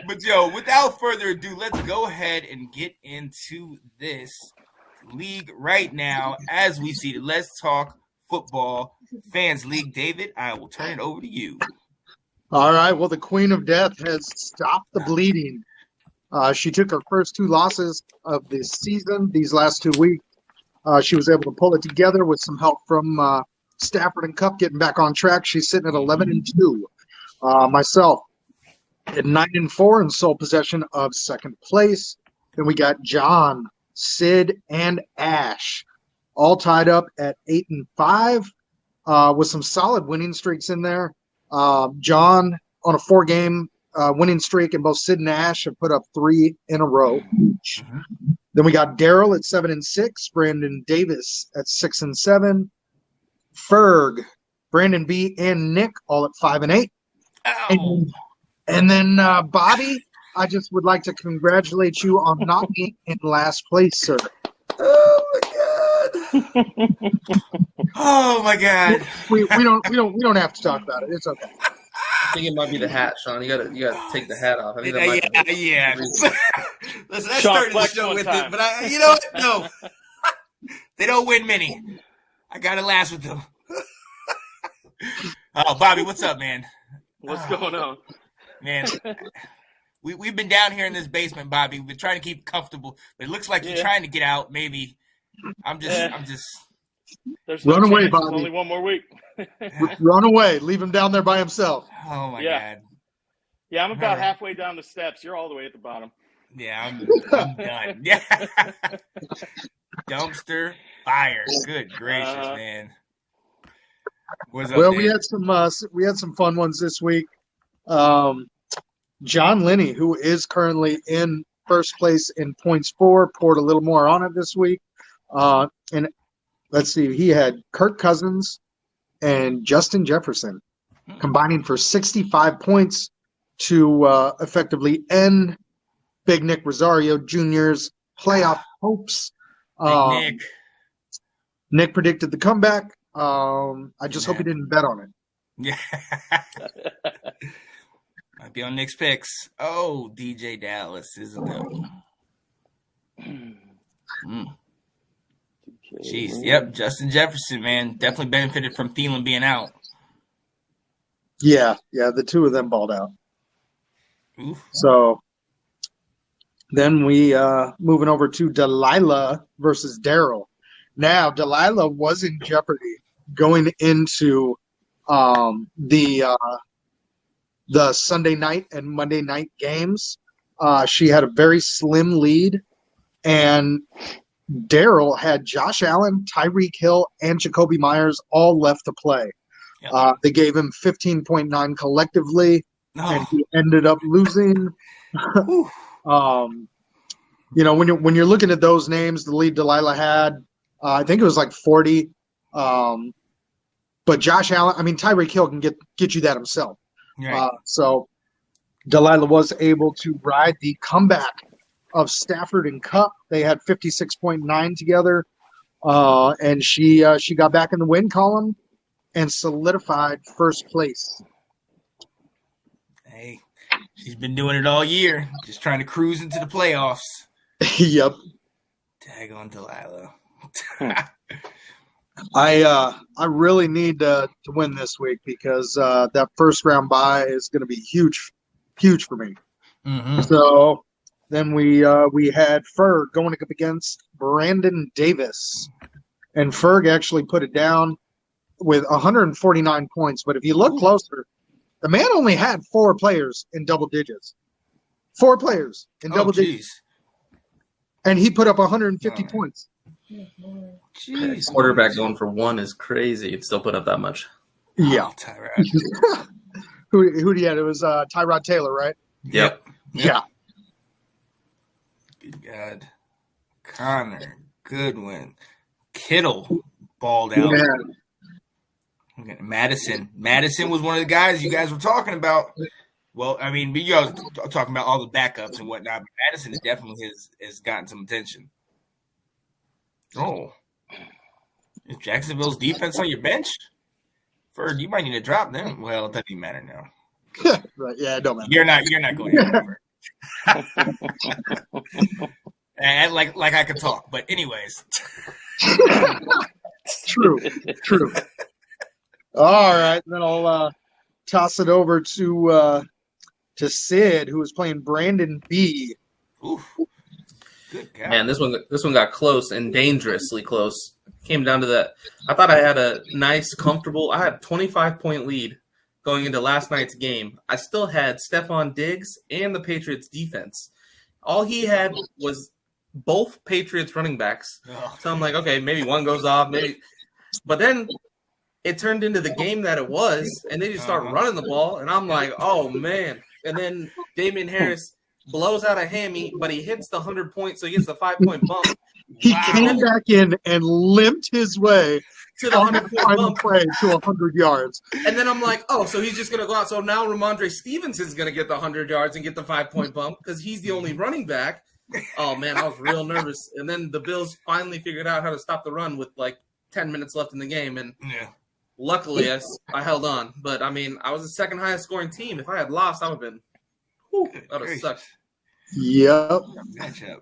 But, yo, without further ado, let's go ahead and get into this league right now as we see it. Let's talk football fans league. David, I will turn it over to you. All right. Well, the Queen of Death has stopped the bleeding. She took her first 2 losses of the season these last 2 weeks. She was able to pull it together with some help from Stafford and Cup getting back on track. She's sitting at 11-2. Myself at 9-4 in sole possession of second place. Then we got John, Sid, and Ash all tied up at 8-5 with some solid winning streaks in there. John on a 4-game winning streak, and both Sid and Ash have put up 3 in a row each. Then we got Daryl at 7-6, Brandon Davis at 6-7, Ferg, Brandon B, and Nick all at 5-8. And then Bobby, I just would like to congratulate you on not being in last place, sir. Oh my god! We don't have to talk about it. It's okay. I think it might be the hat, Sean. You gotta take the hat off. I think that might yeah. Listen, I started the show with it, but you know what? No, they don't win many. I gotta last with them. Oh, Bobby, what's up, man? What's going on, man? We've been down here in this basement, Bobby. We've been trying to keep comfortable, but it looks like you're trying to get out. Maybe I'm just. There's Run away, chance. Bobby. There's only one more week. Run away. Leave him down there by himself. Oh my god. Yeah, I'm about halfway down the steps. You're all the way at the bottom. Yeah, I'm done. Yeah. Dumpster fire. Good gracious, man. What's up, well, Dave? we had some fun ones this week. John Linney, who is currently in first place in points poured a little more on it this week. And let's see, he had Kirk Cousins and Justin Jefferson combining for 65 points to effectively end Big Nick Rosario Jr.'s playoff hopes. Big Nick. Nick predicted the comeback. I just hope he didn't bet on it. Yeah. Might be on Nick's picks. Oh, DJ Dallas is a devil. Jeez. Yep. Justin Jefferson, man, definitely benefited from Thielen being out. Yeah. The two of them balled out. Oof. So then we moving over to Delilah versus Daryl. Now, Delilah was in jeopardy going into the Sunday night and Monday night games. She had a very slim lead, and Daryl had Josh Allen, Tyreek Hill, and Jacoby Myers all left to play. Yep. They gave him 15.9 collectively, and he ended up losing. When you're looking at those names, the lead Delilah had, I think it was like 40. But Josh Allen, Tyreek Hill can get you that himself. Right. So Delilah was able to ride the comeback of Stafford and Cup. They had 56.9 together, and she got back in the win column and solidified first place. Hey, she's been doing it all year, just trying to cruise into the playoffs. Yep. Tag on Delilah. I really need to win this week because that first round bye is going to be huge for me. Mm-hmm. So then we had Ferg going up against Brandon Davis, and Ferg actually put it down with 149 points. But if you look closer, the man only had 4 players in double digits. 4 players in double digits, and he put up 150 points. Jeez. Quarterback going for 1 is crazy. It still put up that much. Yeah. Oh, Tyrod. Who do you have? It was Tyrod Taylor, right? Yep. Yeah. Good God. Connor, Goodwin, Kittle balled out. Yeah. Madison was one of the guys you guys were talking about. Well, you guys are talking about all the backups and whatnot, but Madison definitely has gotten some attention. Oh, is Jacksonville's defense on your bench? Ferg, you might need to drop them. Well, it doesn't even matter now. Right, yeah, it don't matter. You're not going anywhere. And like I could talk, but anyways. True. All right, then I'll toss it over to Sid, who is playing Brandon B. Oof. Good God. Man, this one got close and dangerously close. Came down to that. I thought I had a nice, comfortable. I had a 25-point lead going into last night's game. I still had Stephon Diggs and the Patriots defense. All he had was both Patriots running backs. Ugh. So I'm like, okay, maybe one goes off, maybe. But then it turned into the game that it was, and they just start running the ball, and I'm like, oh man. And then Damian Harris blows out a hammy, but he hits the 100 points, so he gets the 5-point bump. He came back in and limped his way To the 100-point bump. play to 100 yards. And then I'm like, oh, so he's just going to go out. So now Ramondre Stevenson's going to get the 100 yards and get the 5-point bump because he's the only running back. Oh, man, I was real nervous. And then the Bills finally figured out how to stop the run with like 10 minutes left in the game. And luckily I held on. But, I mean, I was the second highest scoring team. If I had lost, I would have been that would have sucked. Yep. Matchup.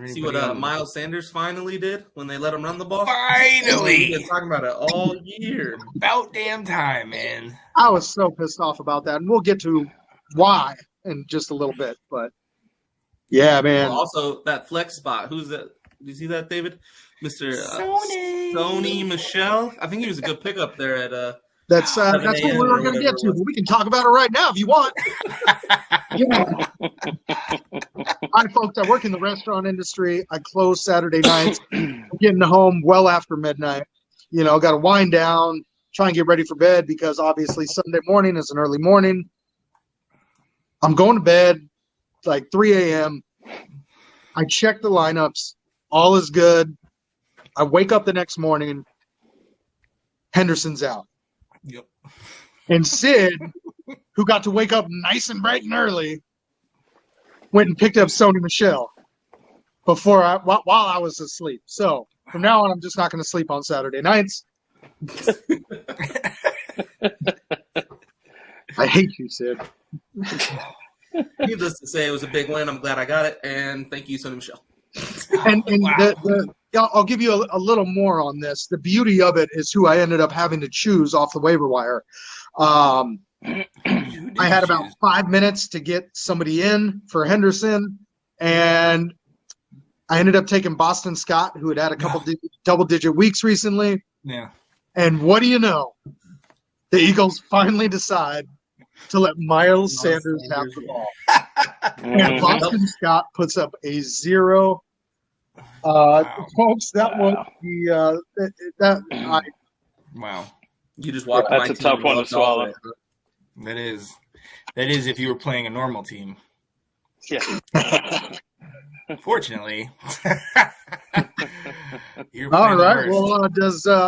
See what Miles Sanders finally did when they let him run the ball? Finally! We've been talking about it all year. About damn time, man. I was so pissed off about that, and we'll get to why in just a little bit. But, yeah, man. Well, also, that flex spot. Who's that? Do you see that, David? Mr. Sony Michel. I think he was a good pickup there at That's what we were going to get to, but we can talk about it right now if you want. Yeah. Hi, folks. I work in the restaurant industry. I close Saturday nights. I'm getting home well after midnight. Got to wind down, try and get ready for bed because obviously Sunday morning is an early morning. I'm going to bed like 3 a.m. I check the lineups. All is good. I wake up the next morning. Henderson's out. Yep. And Sid, who got to wake up nice and bright and early, went and picked up Sony Michel while I was asleep. So from now on, I'm just not going to sleep on Saturday nights. I hate you, Sid. Needless to say, it was a big win. I'm glad I got it, and thank you, Sony Michel. And I'll give you a little more on this. The beauty of it is who I ended up having to choose off the waiver wire. I had about 5 minutes to get somebody in for Henderson, and I ended up taking Boston Scott, who had a couple double-digit weeks recently. Yeah. And what do you know? The Eagles finally decide to let Miles Sanders have the ball. And Boston Scott puts up a 0. Folks, that was the wow. You just walked. That's a tough one to swallow. That is if you were playing a normal team. Yeah. Fortunately. All right. Well,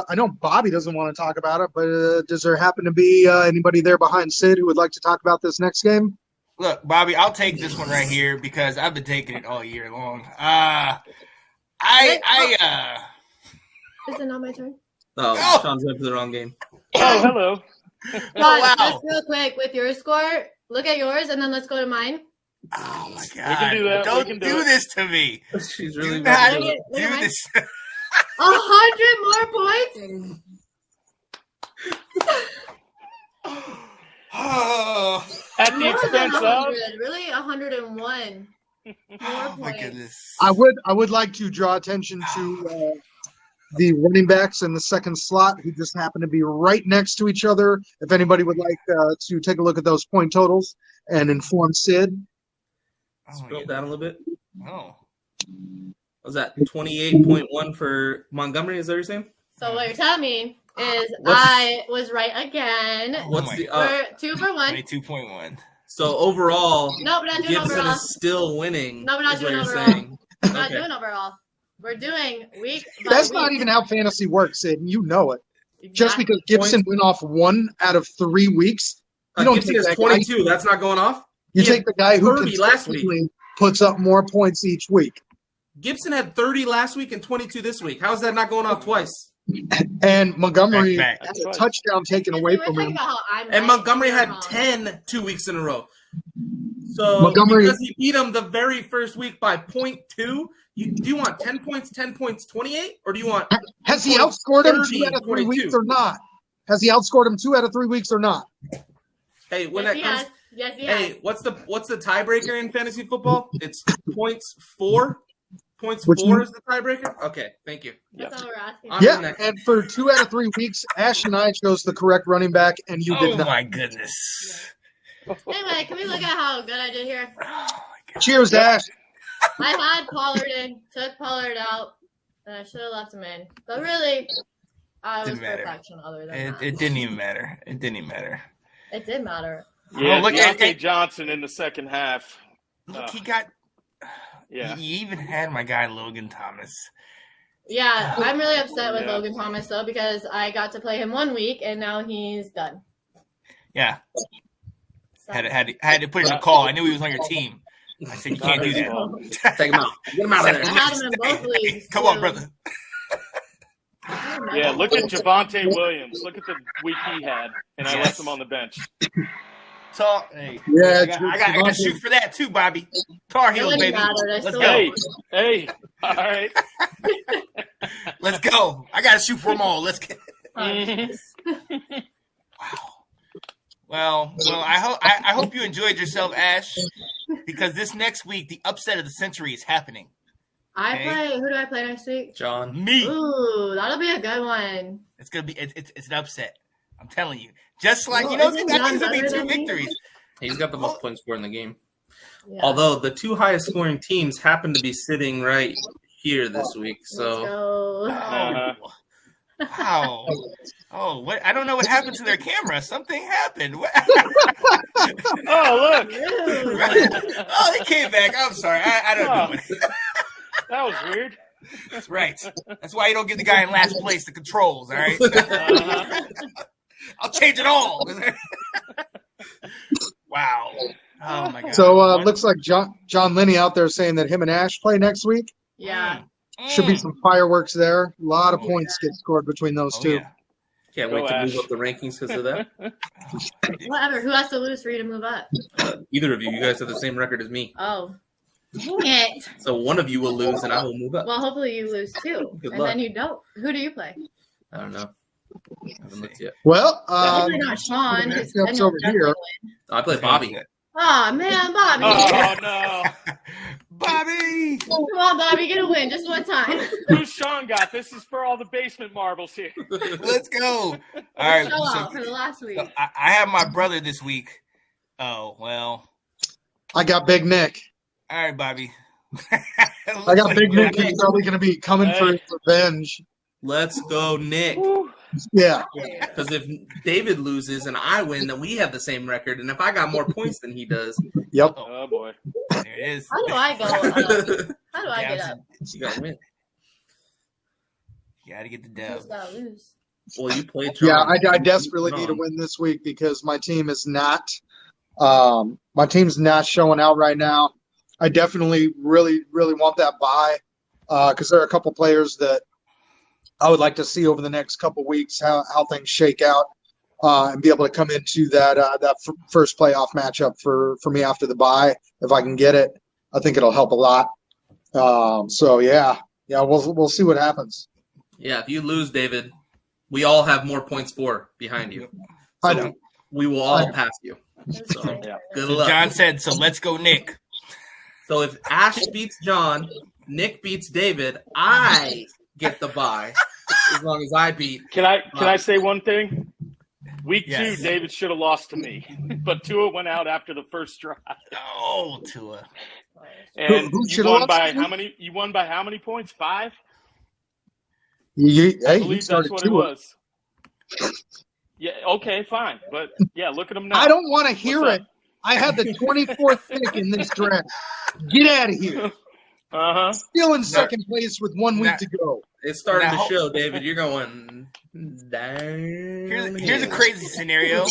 I know Bobby doesn't want to talk about it, but does there happen to be anybody there behind Sid who would like to talk about this next game? Look, Bobby, I'll take this one right here because I've been taking it all year long. Is it not my turn? Oh, Sean's went for the wrong game. Oh, hello. Wow. Just real quick, with your score, look at yours, and then let's go to mine. Oh, my God. We can do that. Don't do this to me. She's really Do not bad. do this. 100 more points? Oh, At the More than expense of 100. Really? 101. oh my goodness. I would like to draw attention to the running backs in the second slot who just happen to be right next to each other. If anybody would like to take a look at those point totals and inform Sid. Scroll down a little bit. Oh. Was that 28.1 for Montgomery? Is that what you're saying? So what you're telling me is What's- I was right again. What's my the We're 2 for 1. 22.1. so overall? No, we're not doing Gibson overall. is still winning. No, we're not is what doing you're overall. saying. We're not Okay. doing overall. We're doing week by That's week. not even how fantasy works, Sid, and you know it. Just Exactly. because Gibson went off 1 out of 3 weeks, you don't Gibson take is that 22. That's not going off. You He had take the guy who 30 last week. consistently puts up more points each week. Gibson had 30 last week and 22 this week. How is that not going off twice? And Montgomery Back. had a touchdown taken away from him. And Montgomery had 10 2 weeks in a row. So Montgomery- because he beat him the very first week by 0.2, do you want 10 points, 28? Or do you want Has he outscored him 2 30, out of 3 22? weeks or not? Has he outscored him 2 out of 3 weeks or not? Hey, when Yes, that he comes has. Yes, he has. Hey, what's the tiebreaker in fantasy football? It's points 4. Points Which 4 one? is the tiebreaker? Okay, thank you. That's all we're asking. I'm Yeah, next. and for 2 out of 3 weeks, Ash and I chose the correct running back, and you did Oh not. my goodness. Anyway, can we look at how good I did here? Cheers, Ash. I had Pollard in, took Pollard out, and I should have left him in. But really, I was Didn't matter. perfection other than that. It didn't even matter. It didn't even matter. It did matter. Yeah, Oh, look at Deontay it. Johnson in the second half. Look, he got. Yeah. He even had my guy Logan Thomas. Yeah, I'm really upset with Yeah. Logan Thomas, though, because I got to play him 1 week, and now he's done. Yeah, So, had to put in a call. I knew he was on your team. I said you can't do that. Take him out. Get him out of I there. had him in both leagues. Come on, too. brother. Yeah, look at Javonte Williams. Look at the week he had, and I Yes. left him on the bench. Talk. Hey, Yeah, I got to shoot for that too, Bobby. Tar It Heels, wouldn't baby. matter. I Let's still go. Hey, all right. Let's go. I got to shoot for them all. Let's get. Mhm. Wow. Well, I hope you enjoyed yourself, Ash, because this next week the upset of the century is happening. Okay. Who do I play next week? John. Me. Ooh, that'll be a good one. It's gonna be. It's an upset. I'm telling you. Just like Well, I isn't think it's John gonna be better 2 than me? victories. He's got the most points scored in the game. Yeah. Although the 2 highest scoring teams happen to be sitting right here this week. Let's So go. Oh, wow. Oh, what? I don't know what happened to their camera. Something happened. What- Oh, look. Rude. oh, they came back. I'm sorry. I don't know. What- That was weird. That's right. That's why you don't give the guy in last place the controls. All right. Uh-huh. I'll change it all. Wow. Oh my god. So looks like John Linney out there saying that him and Ash play next week. Yeah. Should be some fireworks there. A lot of points get scored between those Oh, two. yeah. can't Go wait to Ash. move up the rankings because of that. Whatever. Who has to lose for you to move up? Either of you guys have the same record as me. Oh. Dang it. So one of you will lose and I will move up. Well, hopefully you lose too. Good and luck. then you don't. Who do you play? I don't know. I haven't looked yet. Well, Hopefully not Sean. the 'cause matchups then you'll over definitely here. win. I play Bobby. Oh man, Bobby. Oh, no. Bobby. Come on, Bobby, get a win just one time. Who's Sean got? This is for all the basement marbles here. Let's go. All right. Show So, off for the last week. so I have my brother this week. Oh well. I got Big Nick. All right, Bobby. I got Big Nick. He's probably going to be coming for his revenge. Let's go, Nick. Yeah. Because if David loses and I win, then we have the same record. And if I got more points than he does, Yep. Oh, boy. There it is. How do I go? How do I get up? you got to win. You got to get the Who's dub. gotta lose? Well, you played. Yeah, John. I desperately need a win this week because my team is not showing out right now. I definitely really want that bye because there are a couple players that I would like to see over the next couple weeks how things shake out and be able to come into that first playoff matchup for me after the bye if I can get it. I think it'll help a lot. So yeah, we'll see what happens. Yeah, if you lose, David, we all have more points for behind you. I So know. we will all pass you. So Yeah. good So luck. John said, so let's go, Nick. So if Ash beats John, Nick beats David, I get the bye as long as I beat. Can I say one thing? Week Yes. 2, David should have lost to me, but Tua went out after the first drive, Oh, Tua. and Who you should have won lost by to you? how many? You won by how many points? 5. I I you believe started that's what two. it was. Yeah. Okay. Fine. But yeah, look at him now. I don't want to hear What's it. I had the 24th pick in this draft. Get out of here. Still in second place with 1 week to go. It started Now- the show, David. You're going down. Here's a crazy scenario.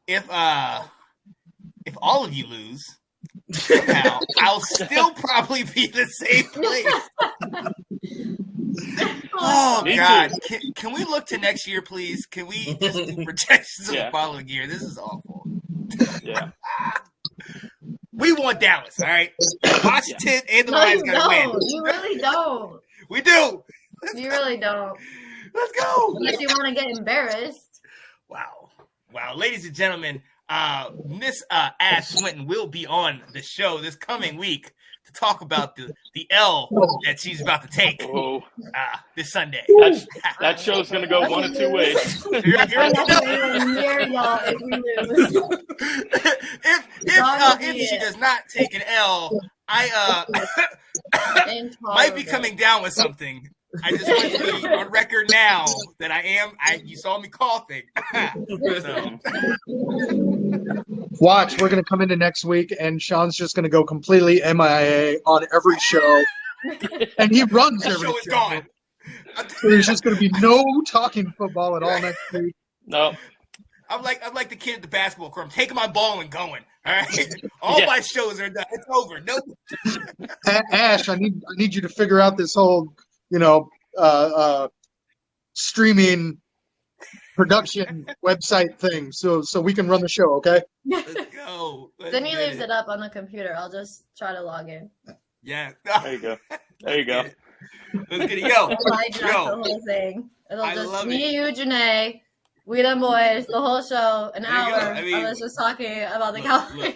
If all of you lose, I'll still probably be the same place. Oh Me God! too. Can we look to next year, please? Can we just do projections of the following year? This is awful. Yeah. We want Dallas, all right? Washington and the No, Lions you got to win. don't. You really don't. We do. You really don't. Let's go. Unless you want to get embarrassed. Wow. Ladies and gentlemen, Miss Ash Swinton will be on the show this coming week to talk about the L that she's about to take this Sunday. That show's going to go one of two ways. I'm not going near y'all if we lose. If she does not take an L, I might be coming down with something. I just want to be on record now that I am. You saw me coughing. So. Watch, we're going to come into next week, and Sean's just going to go completely MIA on every show. And he runs The every show is show. gone. So there's just going to be no talking football at all next week. No. I'm like the kid at the basketball court. I'm taking my ball and going. All right, all my shows are done. It's over. Nope. Ash, I need you to figure out this whole, streaming production website thing, so we can run the show. Okay. Let's go. Then he leaves it up on the computer. I'll just try to log in. Yeah. There you go. There you go. Let's get it. Yo. The whole thing. It'll just me, you, Janae, we the boys, the whole show, an hour. I was just talking about the Cowboys.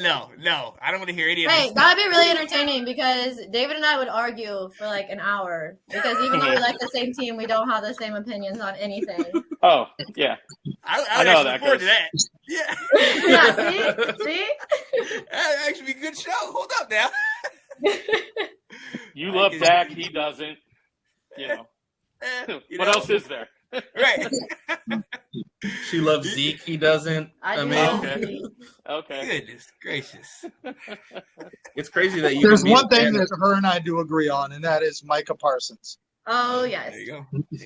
No. I don't want to hear any of this. Hey, that'd be really entertaining because David and I would argue for like an hour because even though we like the same team, we don't have the same opinions on anything. Oh, yeah. I know that goes. To that. Yeah. Yeah, see? That'd actually be a good show. Hold up now. You love Dak, he doesn't. What else is there? Right. She loves Zeke, he doesn't. I mean, Okay. Goodness gracious. It's crazy that you. There's one thing that her and I do agree on, and that is Micah Parsons. Oh yes. There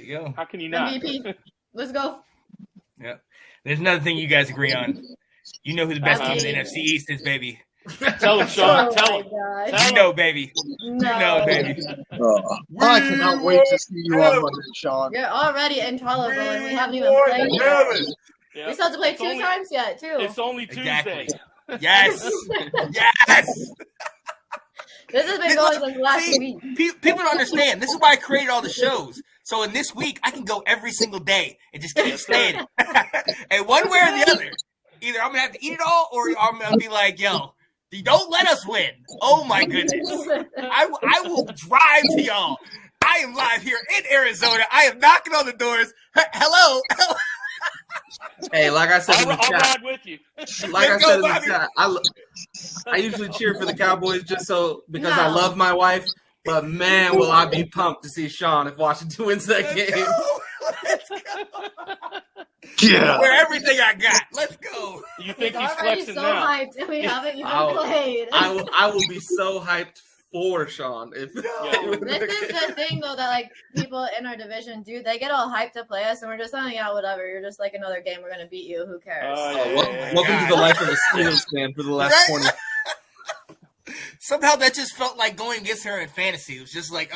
you go. How can you not? MVP. Let's go. Yep. There's another thing you guys agree on. You know who the best team in the NFC East is, baby. Tell him, Sean. Tell him. You know, baby. No. You know, baby. I cannot wait to see you on Monday, Sean. You're already intolerable and we haven't even played yet. We still have to play two times yet, too. It's only Tuesday. Exactly. Yes. Yes. This has been going since last week. People don't understand. This is why I created all the shows. So in this week, I can go every single day and just keep staying. And one way or the other, either I'm going to have to eat it all or I'm going to be like, yo, don't let us win. Oh, my goodness. I will drive to y'all. I am live here in Arizona. I am knocking on the doors. Hello. Hey, like I said in the I'll chat, ride with you. like I said in the chat, I usually cheer for the Cowboys just because I love my wife. But man, will I be pumped to see Sean if Washington wins that game. Let's go. Yeah. Wear everything I got. Let's go. You think We're he's already flexing so now? hyped and we haven't even played. I will be so hyped for Sean. If This is the thing, though, that like people in our division do. They get all hyped to play us, and we're just like, yeah, whatever. You're just like another game. We're gonna beat you. Who cares? Welcome to the life of a Steelers fan for the last 20. Somehow that just felt like going against her in fantasy. It was just like,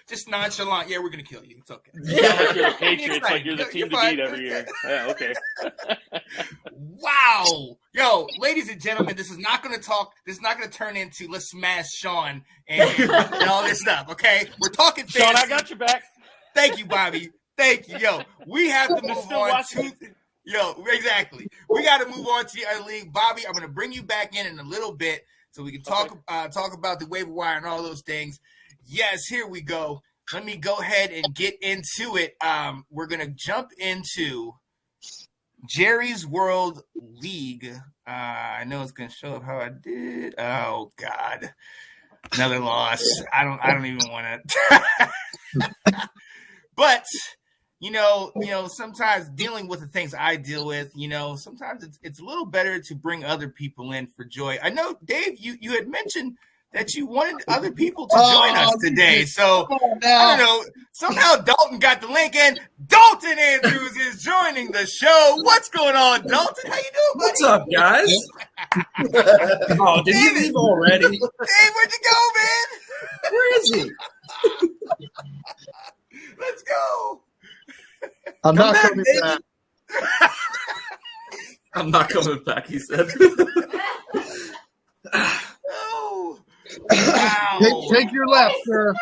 just nonchalant. Yeah, we're gonna kill you. It's okay. Like you're the Patriots, like you're the team to beat every year. Yeah, okay. Wow. Yo, ladies and gentlemen, this is not gonna turn into let's smash Sean and all this stuff, okay? We're talking fantasy. Sean, I got your back. Thank you, Bobby. Thank you. Yo, we have to move on to exactly. We got to move on to the other league. Bobby, I'm gonna bring you back in a little bit so we can talk about the waiver wire and all those things. Yes, here we go. Let me go ahead and get into it. We're going to jump into Jerry's World League. I know it's going to show up how I did. Oh, God. Another loss. I don't even want to. But, sometimes dealing with the things I deal with, sometimes it's a little better to bring other people in for joy. I know, Dave, you had mentioned that you wanted other people to join us today. So, I don't know, somehow Dalton got the link, and Dalton Andrews is joining the show. What's going on, Dalton? How you doing, buddy? What's up, guys? Did he leave already? Dave, where'd you go, man? Where is he? Let's go. I'm not coming back. I'm not coming back, he said. Oh. Wow. Take your left, sir.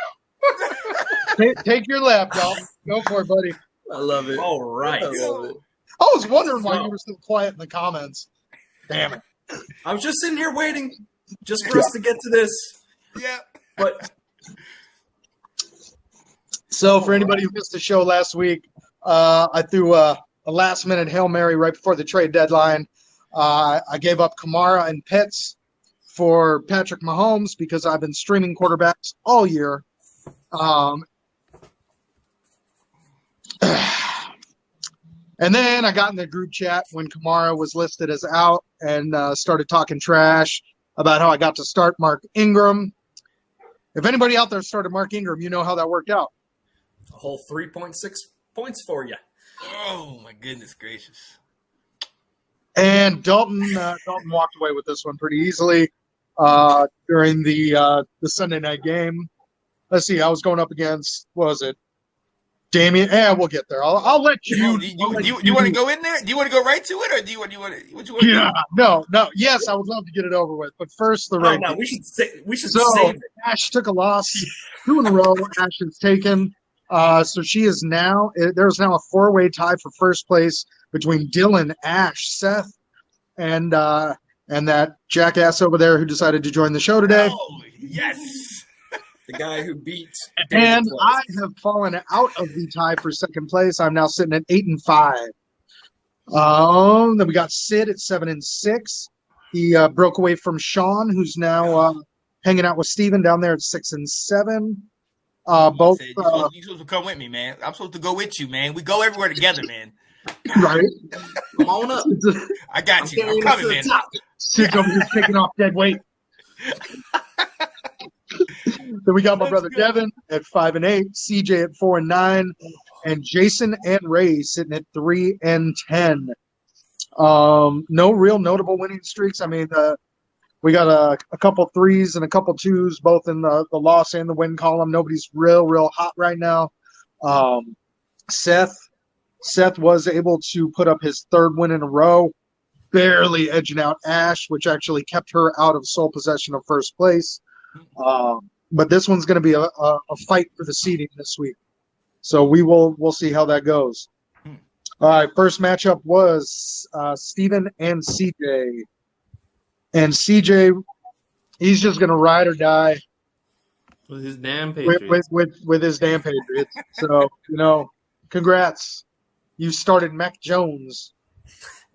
Take your left, Dalton. Go for it, buddy. I love it. All right. I love it. I was wondering why you were so quiet in the comments. Damn it. I was just sitting here waiting just for us to get to this. Yeah. But So for anybody who missed the show last week, I threw a last-minute Hail Mary right before the trade deadline. I gave up Kamara and Pitts for Patrick Mahomes because I've been streaming quarterbacks all year. And then I got in the group chat when Kamara was listed as out and started talking trash about how I got to start Mark Ingram. If anybody out there started Mark Ingram, you know how that worked out. a whole 3.6 points for you. Oh, my goodness gracious. And Dalton walked away with this one pretty easily during the Sunday night game. Let's see, I was going up against, what was it? Damien, we'll get there. I'll let you. Do you want to go in there? Do you want to go right to it, or do you want to? Yeah, no. Yes, I would love to get it over with, but first the rankings. No, we should So save it. Ash took a loss 2 in a row. Ash has taken. So she is now. There's now a 4-way tie for first place between Dylan, Ash, Seth, and that jackass over there who decided to join the show today. Oh, yes. The guy who beat. And I have fallen out of the tie for second place. I'm now sitting at 8-5. Then we got Sid at 7-6. He broke away from Sean, who's now hanging out with Steven down there at 6-7. Both. You're supposed to come with me, man. I'm supposed to go with you, man. We go everywhere together, man. Right. Come on up. I got you. I'm coming, man. Sid's over here taking off dead weight. Then we got my brother Devin at 5-8, CJ at 4-9, and Jason and Ray sitting at 3-10. No real notable winning streaks. I mean, we got a couple threes and a couple twos, both in the loss and the win column. Nobody's real hot right now. Seth was able to put up his 3rd win in a row, barely edging out Ash, which actually kept her out of sole possession of first place. But this one's going to be a fight for the seeding this week. So we'll see how that goes. All right, first matchup was Steven and CJ. And CJ, he's just going to ride or die with his damn Patriots. With his damn Patriots. So, congrats. You started Mac Jones.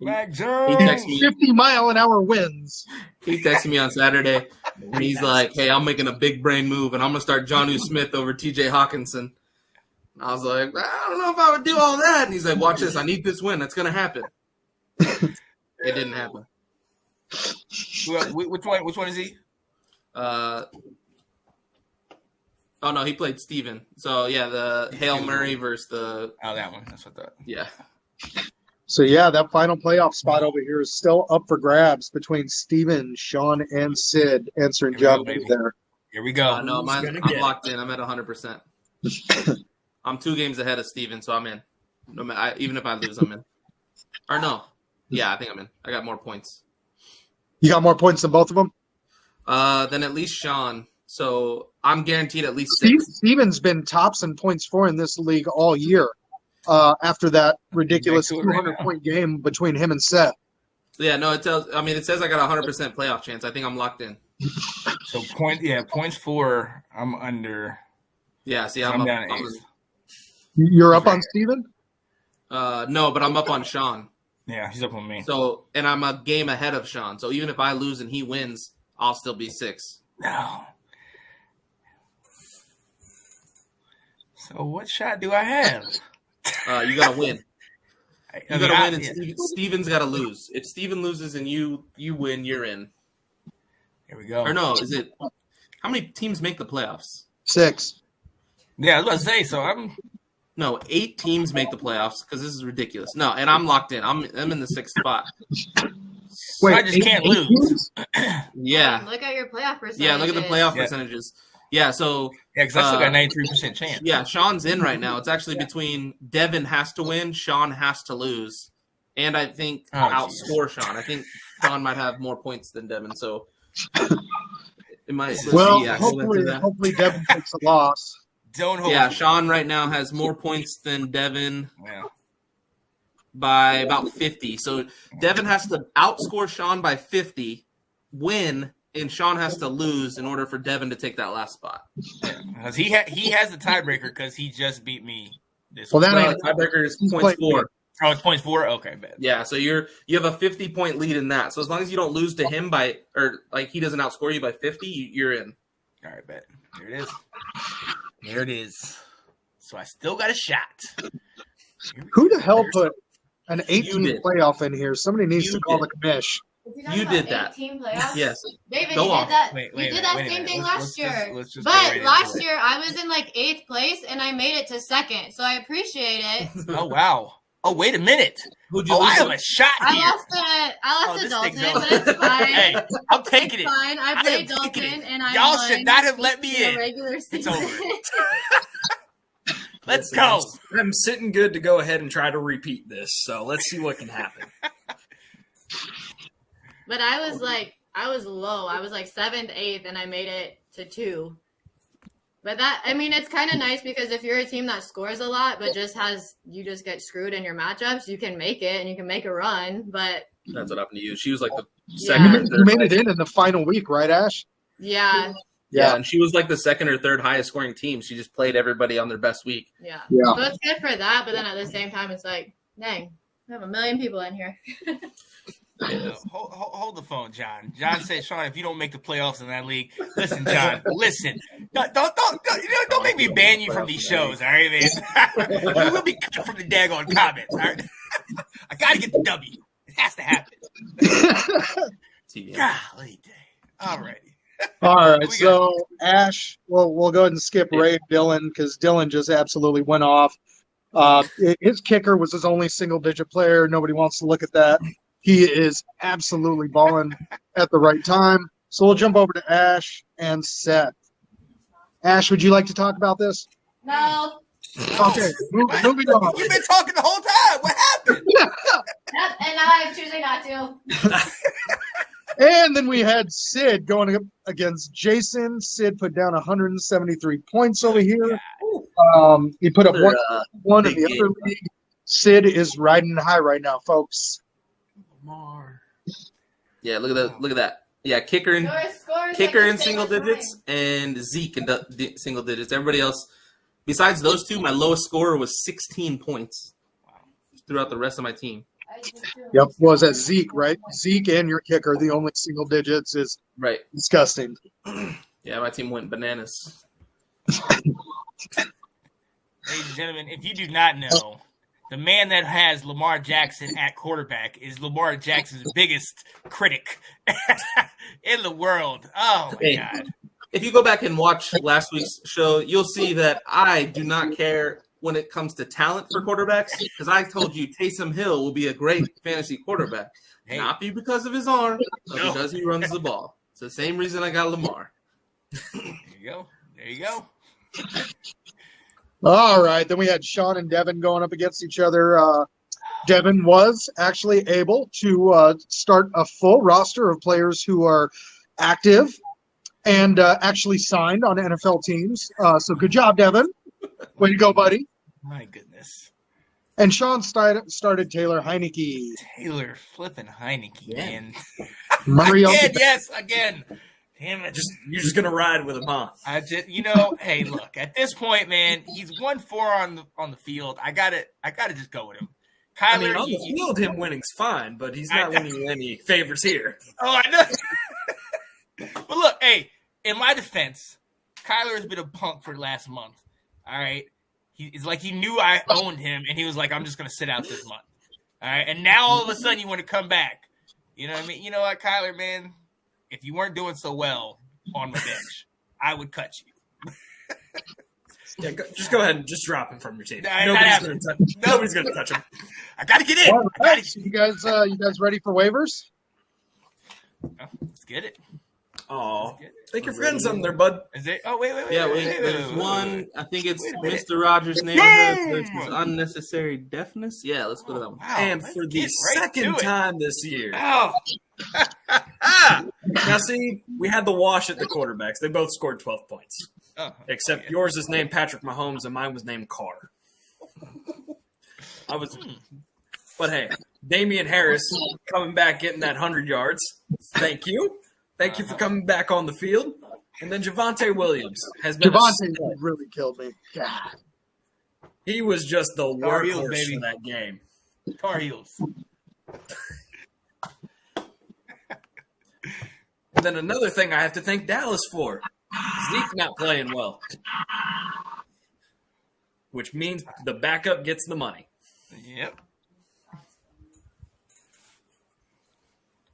Mac He Jones. texted me. 50-mile-an-hour wins. He texted me on Saturday, and he's like, "Hey, I'm making a big brain move, and I'm gonna start Jonnu Smith over T.J. Hawkinson." And I was like, "I don't know if I would do all that." And he's like, "Watch this. I need this win. That's gonna happen." It didn't happen. Which one is he? Oh no, he played Steven. So yeah, the Hail Murray versus the. Oh, that one. That's what I thought. Yeah. So, yeah, that final playoff spot over here is still up for grabs between Steven, Sean, and Sid answering John there. Here we go. No, I'm locked in. I'm at 100%. I'm 2 games ahead of Steven, so I'm in. No matter, even if I lose, I'm in. Or no. Yeah, I think I'm in. I got more points. You got more points than both of them? Than at least Sean. So I'm guaranteed at least 6. Steven's been tops in points for in this league all year. After that ridiculous 200-point game between him and Seth. Yeah, no, it says I got a 100% playoff chance. I think I'm locked in. So points for I'm under. Yeah, see, I'm down at 8. You're up on Steven? No, but I'm up on Sean. Yeah, he's up on me. So, and I'm a game ahead of Sean. So even if I lose and he wins, I'll still be 6. No. So what shot do I have? You gotta win. You gotta win, and Steven's gotta lose. If Steven loses and you win, you're in. Here we go. Or no, is it? How many teams make the playoffs? 6. Yeah, I was about to say. So I'm. No, 8 teams make the playoffs because this is ridiculous. No, and I'm locked in. I'm in the 6th spot. Wait, I just can't lose. Yeah. Look at your playoff percentages. Yeah, look at the playoff percentages. Yeah, so because I still got 93% chance. Yeah, Sean's in right now. It's actually between Devin has to win, Sean has to lose, and I think outscore Sean. I think Sean might have more points than Devin, so it might. Hopefully Devin takes a loss. Don't hope. Yeah, Sean right now has more points than Devin by about 50. So Devin has to outscore Sean by 50, win, and Sean has to lose in order for Devin to take that last spot. Because he has the tiebreaker because he just beat me this week. The tiebreaker is points 4. Oh, it's points 4? Okay, bet. Yeah, so you have a 50-point lead in that. So as long as you don't lose to him he doesn't outscore you by 50, you're in. All right, bet. There it is. There it is. So I still got a shot. Who the hell put an 18 playoff in here? Somebody needs to call the commish. You did that. 18 playoffs? Yes. David, you did that. You did that same thing last year. But last year I was in like 8th place and I made it to 2nd, so I appreciate it. Oh wow. Oh wait a minute. I have a shot here. I lost to Dalton, but it's fine. Hey, I'm taking it. Fine. I played Dalton and I Y'all won should not have let me in. Regular season. It's over. Let's go. I'm sitting good to go ahead and try to repeat this. So let's see what can happen. But I was low. I was like 7th, 8th, and I made it to 2. But it's kind of nice because if you're a team that scores a lot, but you just get screwed in your matchups, you can make it and you can make a run. But that's what happened to you. She was like the second. You made it in the final week, right, Ash? Yeah. Yeah, and she was like the 2nd or 3rd highest scoring team. She just played everybody on their best week. Yeah. So it's good for that, but then at the same time, it's like, dang, we have 1 million people in here. Hold the phone, John. John said, Sean, if you don't make the playoffs in that league, listen, John, listen. Don't make me ban you from these shows, all right, man? You will be cut from the daggone comments, all right? I got to get the W. It has to happen. Golly day. All righty. All right, so Ash, we'll go ahead and skip Ray Dylan because Dylan just absolutely went off. His kicker was his only single-digit player. Nobody wants to look at that. He is absolutely balling at the right time. So we'll jump over to Ash and Seth. Ash, would you like to talk about this? No. Okay, moving on. You've been talking the whole time. What happened? Yep, and now I'm choosing not to. And then we had Sid going up against Jason. Sid put down 173 points over here. He put up one in the other league. Sid is riding high right now, folks. Yeah, look at that. Yeah, kicker in single digits and Zeke in single digits. Everybody else, besides those two, my lowest score was 16 points throughout the rest of my team. Yep, was that Zeke, right? Zeke and your kicker, the only single digits is right. Disgusting. Yeah, my team went bananas. Ladies and gentlemen, if you do not know, the man that has Lamar Jackson at quarterback is Lamar Jackson's biggest critic in the world. Oh, my God. If you go back and watch last week's show, you'll see that I do not care when it comes to talent for quarterbacks because I told you Taysom Hill will be a great fantasy quarterback. Hey. Not because of his arm, but because he runs the ball. It's the same reason I got Lamar. There you go. All right. Then we had Sean and Devin going up against each other. Devin was actually able to start a full roster of players who are active and actually signed on NFL teams. So good job, Devin. Way to go, buddy. My goodness. And Sean started Taylor Heineke. Taylor flipping Heineke, man. Again. Damn it. You're just going to ride with him, huh? Hey, look, at this point, man, he's 1-4 on the field. I gotta just go with him. Kyler, on the field, him winning's fine, but he's not winning any favors here. Oh, I know. But look, hey, in my defense, Kyler has been a punk for the last month. All right. It's like he knew I owned him, and he was like, I'm just going to sit out this month. All right. And now all of a sudden you want to come back. You know what I mean? You know what, Kyler, man? If you weren't doing so well on the bench, I would cut you. Yeah, just go ahead and just drop him from your team. Nobody's going to touch him. I got to get in. Right. So you guys ready for waivers? Let's get it. Oh, think you're forgetting something there, bud. Is it? Oh, wait. Yeah, there's one. I think it's Mr. Rogers' Neighborhood versus Unnecessary Deafness. Yeah, let's go to that one. Wow, And for the second time this year. Oh. Now, see, we had the wash at the quarterbacks. They both scored 12 points. Except yours is named Patrick Mahomes and mine was named Carr. But hey, Damian Harris coming back, getting that 100 yards. Thank you. Thank you for coming back on the field. And then Javonte Williams has been really killed me. God. He was just the workhorse for that game. Tar Heels. And then another thing I have to thank Dallas for. Zeke not playing well. Which means the backup gets the money. Yep.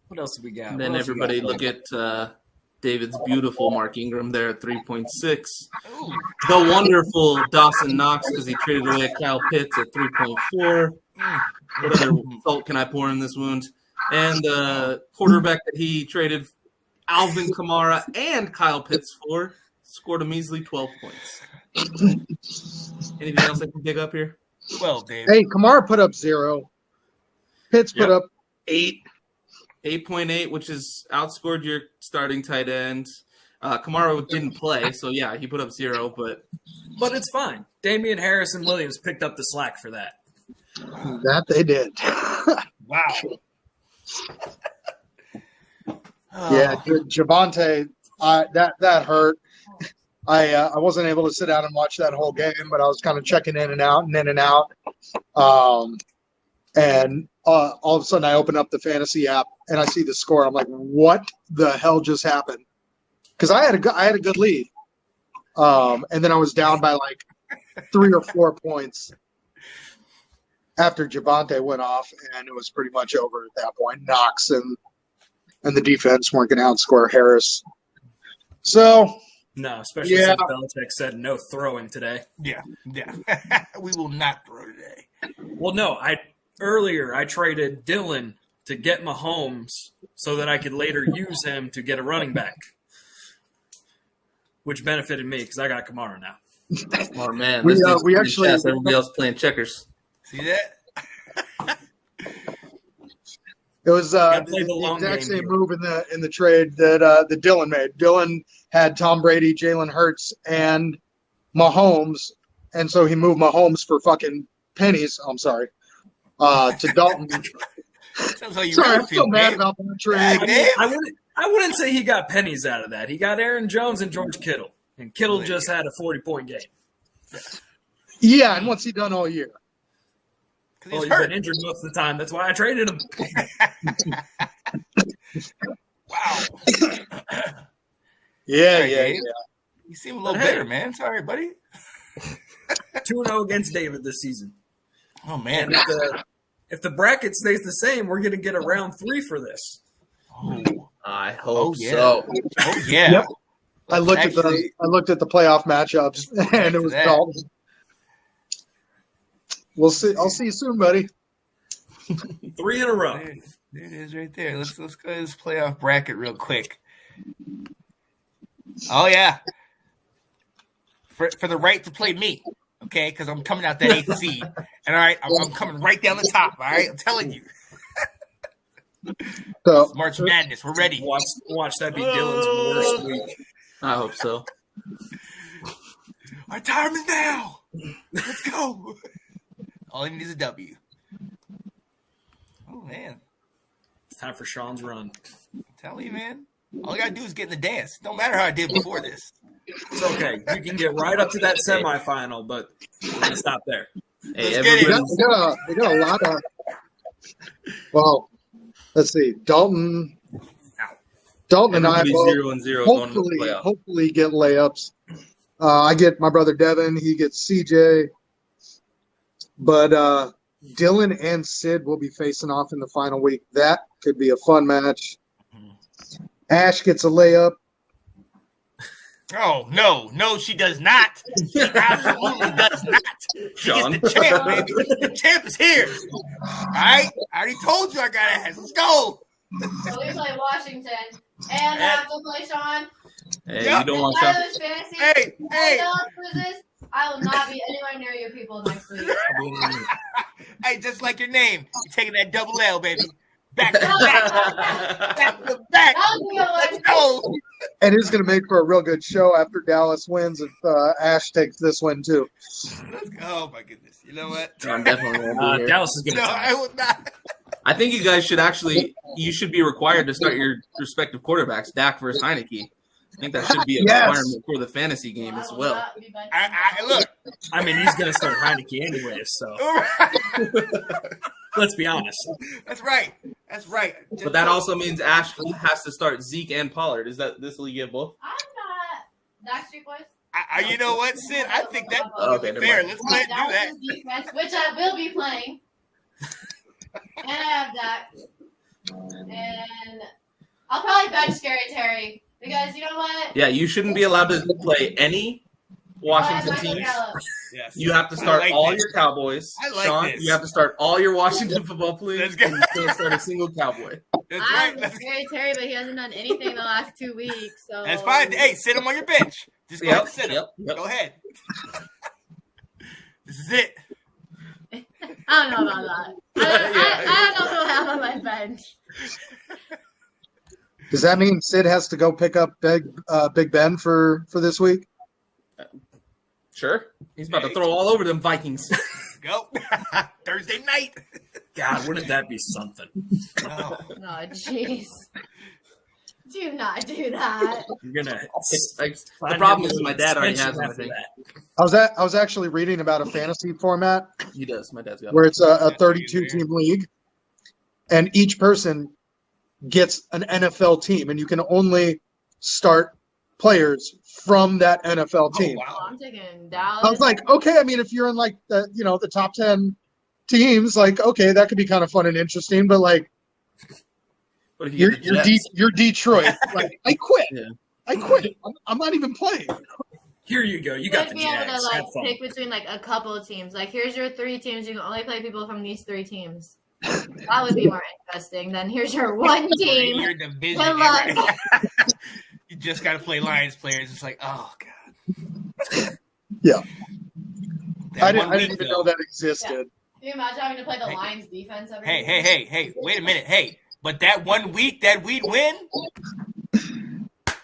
What else do we got? And then everybody look at David's beautiful Mark Ingram there at 3.6. The wonderful Dawson Knox because he traded away Kyle Pitts at 3.4. What other salt can I pour in this wound? And quarterback that he traded Alvin Kamara and Kyle Pitts for scored a measly 12 points. Anything else I can pick up here? Well, Dave. Hey, Kamara put up 0. Pitts put up 8. 8.8, which is outscored your starting tight end. Kamara didn't play, so yeah, he put up 0, but it's fine. Damian Harris and Williams picked up the slack for that. That they did. Wow. Yeah, Javonte, that hurt. I wasn't able to sit down and watch that whole game, but I was kind of checking in and out. And all of a sudden I open up the fantasy app and I see the score. I'm like, what the hell just happened? Because I had a good lead. And then I was down by like 3 or 4 points after Javonte went off, and it was pretty much over at that point. Knox and the defense weren't going to outscore Harris. So no, especially since Belichick said no throwing today. Yeah. We will not throw today. Well, no, earlier I traded Dylan to get Mahomes so that I could later use him to get a running back, which benefited me because I got Kamara now. Oh man, we actually everybody else playing checkers. See that? It was the exact same move in the trade that Dylan made. Dylan had Tom Brady, Jalen Hurts, and Mahomes, and so he moved Mahomes for fucking pennies. I'm sorry, to Dalton. Sounds like you sorry, really I'm so mad about that trade. I wouldn't say he got pennies out of that. He got Aaron Jones and George Kittle, and Kittle just had a 40-point game. Yeah, and what's he done all year? Well, he's been injured most of the time. That's why I traded him. Wow. Yeah. You seem a little bitter, man. Sorry, buddy. 2-0 against David this season. Oh, man. And if the bracket stays the same, we're going to get a round 3 for this. Oh. I hope so. Oh, yeah. Yep. I looked at the playoff matchups, and it was Dalton. We'll see. I'll see you soon, buddy. 3 in a row. There it is right there. Let's go to this playoff bracket real quick. Oh, yeah. For the right to play me, okay? Because I'm coming out that 8th seed. And, all right, I'm coming right down the top, all right? I'm telling you. So, March Madness. We're ready. Watch that be Dylan's worst week. I hope so. Our time is now. Let's go. All he needs is a W. Oh, man. It's time for Sean's run. I'm telling you, man. All I got to do is get in the dance. Don't matter how I did before this. It's okay. You can get right up to that semifinal, but we're going to stop there. Hey, we got a lot of – let's see. Dalton and I both 0-0 hopefully get layups. I get my brother Devin. He gets CJ. But Dylan and Sid will be facing off in the final week. That could be a fun match. Ash gets a layup. Oh, no, she does not. She absolutely does not. She is the champ, baby. The champ is here. All right? I already told you I got ass. Let's go. So we play Washington. And to play Sean. Hey, Yep. you don't want I Sean. lose fantasy. Hey, hey. I will not be anywhere near you people next week. Hey, just like your name, you're taking that double L, baby. Back to back. Back to back. Let's go. And it's going to make for a real good show after Dallas wins if Ash takes this win too. Oh my goodness! You know what? I'm definitely won't be here. Dallas is going to No, I will not. I think you guys should you should be required to start your respective quarterbacks, Dak versus Heineke. I think that should be a Yes. requirement for the fantasy game as well. I look. I mean, he's going to start Heineke anyway, so let's be honest. That's right. That's right. But that also means Ash has to start Zeke and Pollard. Is that this will you get both? I'm not Backstreet Boys. You know what, Sid? I think that's Okay, never fair. mind. Let's go ahead and do that. Dallas' defense, which I will be playing. And I have Dak. And I'll probably bench Scary Terry. Because you know what? Yeah, you shouldn't be allowed to play any Washington Michael teams. Gallup. Yes. You have to start I like all this. your Cowboys. I like Sean, this. you have to start all your Washington football players. Let's go. And you can't start a single Cowboy. That's I'm right. Scary Terry, but he hasn't done anything the last 2 weeks. So That's fine. Hey, sit him on your bench. Just go ahead and sit him. Yep. Go ahead. This is it. I don't know about that. I don't know who I have on my bench. Does that mean Sid has to go pick up Big Ben for this week? Sure. He's about to throw all over them Vikings. Go. Thursday night. God, wouldn't that be something? Oh. No, jeez. Do not do that. You're going to The problem is my dad already has one, I think. I was actually reading about a fantasy format He does. My dad's got where it's a 32-team league, and each person gets an NFL team, and you can only start players from that NFL team. Oh, wow. I'm taking Dallas. I was like, okay, I mean, if you're in like the top 10 teams, like, okay, that could be kind of fun and interesting, but like, What if you get the Jets? you're Detroit. Like, I quit. Yeah. I quit. I'm not even playing. Here you go. You You got would the be able Jags. to like Have fun. pick between like a couple of teams. Like, here's your 3 teams. You can only play people from these 3 teams. That would be more interesting than here's your one team. Your division. Good luck. Right? You just got to play Lions players. It's like, oh god. Yeah. That I one didn't week, even though. know that existed. Can you imagine having to play the Lions defense every week? Hey! Wait a minute. Hey, but that 1 week that we'd win.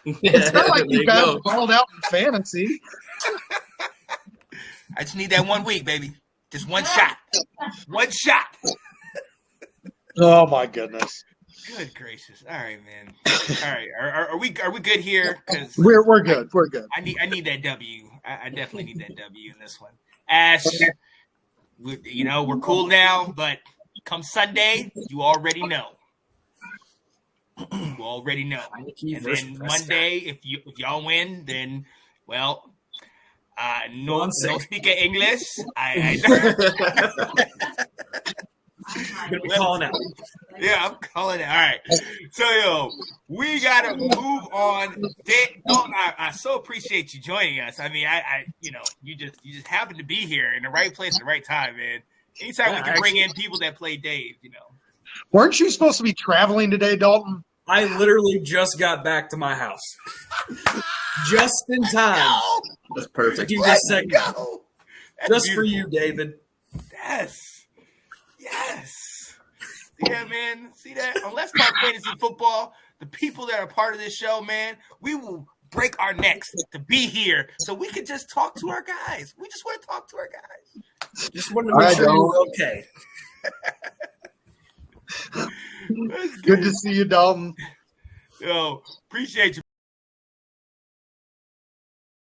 It's not like There you guys go. balled out in fantasy. I just need that 1 week, baby. Just one shot. One shot. Oh my goodness. Good gracious! All right, man. All right, are we good here? Because We're good. We're good. I need that W. I definitely need that W in this one. Ash, we're cool now, but come Sunday, you already know. You already know. And then Monday, if y'all win, then no speak English. I Gonna be calling out. Yeah, I'm calling it. All right. So, we got to move on. Dalton, I so appreciate you joining us. I mean, you just happen to be here in the right place at the right time, man. Anytime we can bring in people that play Dave, Weren't you supposed to be traveling today, Dalton? I literally just got back to my house. Just in time. That's perfect. Do this segment. Go. Just for you, David. Yes. Yeah, man. See that? On Let's Talk Fantasy Football, the people that are part of this show, man, we will break our necks to be here so we can just talk to our guys. We just want to talk to our guys. Just wanted to make sure you were okay. That's Good to see you, Dalton. Yo, appreciate you.